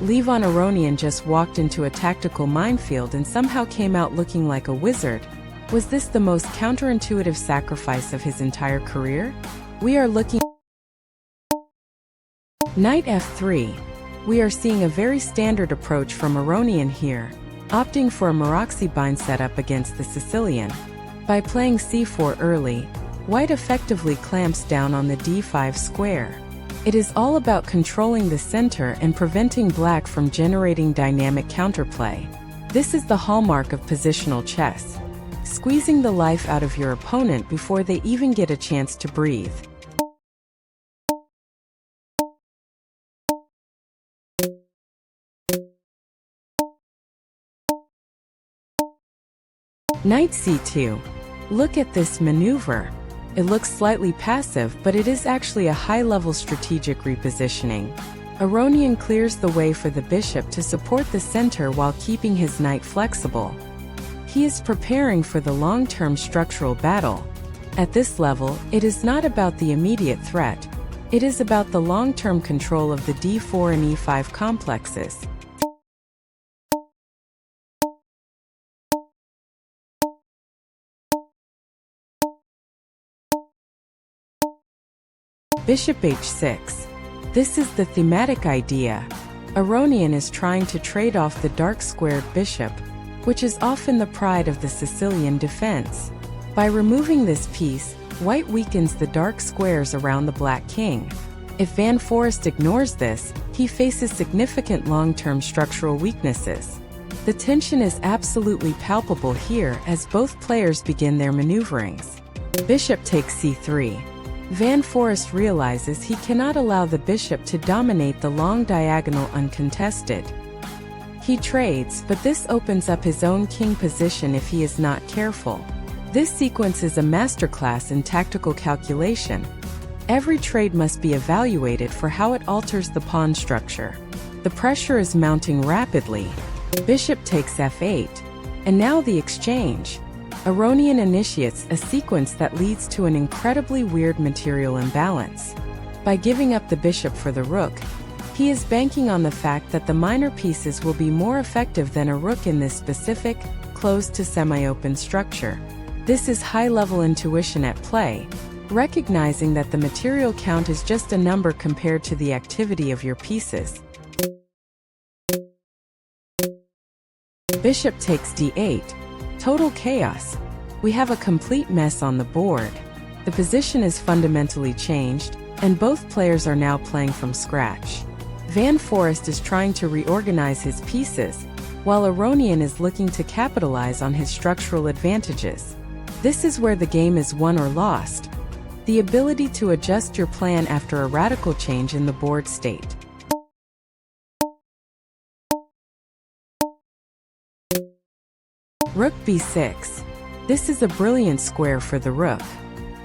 Levon Aronian just walked into a tactical minefield and somehow came out looking like a wizard. Was this the most counterintuitive sacrifice of his entire career? We are looking Knight f3. We are seeing a very standard approach from Aronian here, opting for a Maroxy-bind setup against the Sicilian. By playing c4 early, white effectively clamps down on the d5 square. It is all about controlling the center and preventing black from generating dynamic counterplay. This is the hallmark of positional chess, squeezing the life out of your opponent before they even get a chance to breathe. Knight c2. Look at this maneuver. It looks slightly passive, but it is actually a high-level strategic repositioning. Aronian clears the way for the bishop to support the center while keeping his knight flexible. He is preparing for the long-term structural battle. At this level, it is not about the immediate threat. It is about the long-term control of the d4 and e5 complexes. Bishop h6. This is the thematic idea. Aronian is trying to trade off the dark squared bishop, which is often the pride of the Sicilian defense. By removing this piece, white weakens the dark squares around the black king. If Van Foreest ignores this, he faces significant long-term structural weaknesses. The tension is absolutely palpable here as both players begin their maneuverings. Bishop takes c3. Van Foreest realizes he cannot allow the bishop to dominate the long diagonal uncontested. He trades, but this opens up his own king position if he is not careful. This sequence is a masterclass in tactical calculation. Every trade must be evaluated for how it alters the pawn structure. The pressure is mounting rapidly. Bishop takes f8. And now the exchange. Aronian initiates a sequence that leads to an incredibly weird material imbalance. By giving up the bishop for the rook, he is banking on the fact that the minor pieces will be more effective than a rook in this specific, closed to semi-open structure. This is high-level intuition at play, recognizing that the material count is just a number compared to the activity of your pieces. Bishop takes d8. Total chaos. We have a complete mess on the board. The position is fundamentally changed, and both players are now playing from scratch. Van Foreest is trying to reorganize his pieces, while Aronian is looking to capitalize on his structural advantages. This is where the game is won or lost. The ability to adjust your plan after a radical change in the board state. Rook b6. This is a brilliant square for the rook.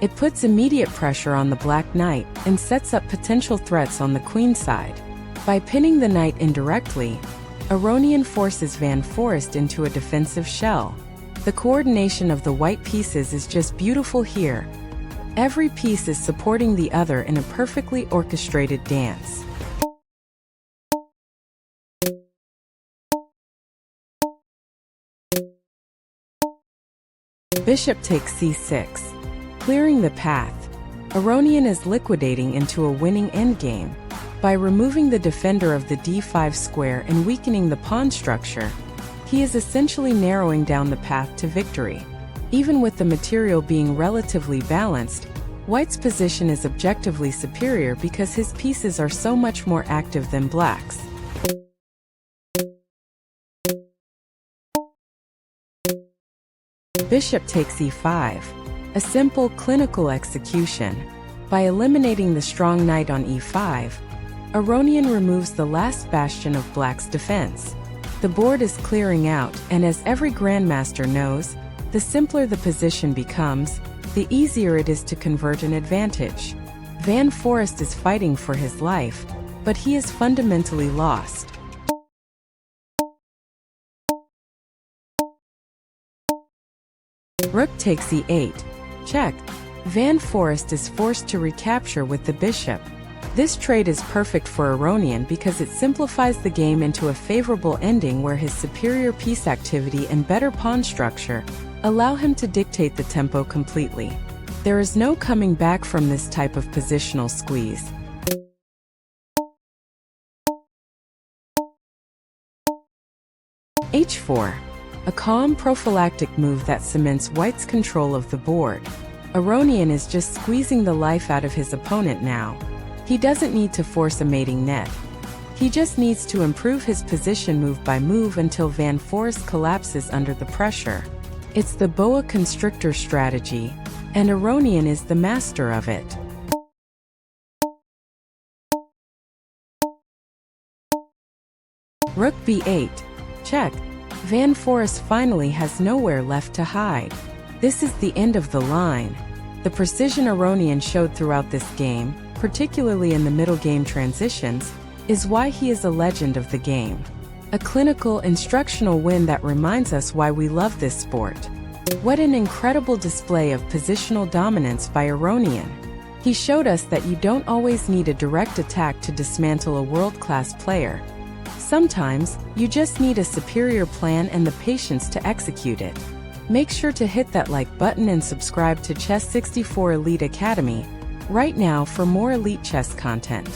It puts immediate pressure on the black knight and sets up potential threats on the queen side. By pinning the knight indirectly, Aronian forces Van Foreest into a defensive shell. The coordination of the white pieces is just beautiful here. Every piece is supporting the other in a perfectly orchestrated dance. Bishop takes c6, clearing the path. Aronian is liquidating into a winning endgame. By removing the defender of the d5 square and weakening the pawn structure, he is essentially narrowing down the path to victory. Even with the material being relatively balanced, white's position is objectively superior because his pieces are so much more active than black's. Bishop takes e5. A simple, clinical execution. By eliminating the strong knight on e5, Aronian removes the last bastion of black's defense. The board is clearing out, and as every grandmaster knows, the simpler the position becomes, the easier it is to convert an advantage. Van Foreest is fighting for his life, but he is fundamentally lost. Rook takes e8. Check. Van Foreest is forced to recapture with the bishop. This trade is perfect for Aronian because it simplifies the game into a favorable ending where his superior piece activity and better pawn structure allow him to dictate the tempo completely. There is no coming back from this type of positional squeeze. H4. A calm prophylactic move that cements White's control of the board. Aronian is just squeezing the life out of his opponent now. He doesn't need to force a mating net. He just needs to improve his position move by move until Van Forest collapses under the pressure. It's the boa constrictor strategy, and Aronian is the master of it. Rook b8. Check. Van Forest finally has nowhere left to hide. This is the end of the line. The precision Aronian showed throughout this game, particularly in the middle game transitions, is why he is a legend of the game. A clinical, instructional win that reminds us why we love this sport. What an incredible display of positional dominance by Aronian. He showed us that you don't always need a direct attack to dismantle a world-class player. Sometimes, you just need a superior plan and the patience to execute it. Make sure to hit that like button and subscribe to Chess 64 Elite Academy right now for more elite chess content.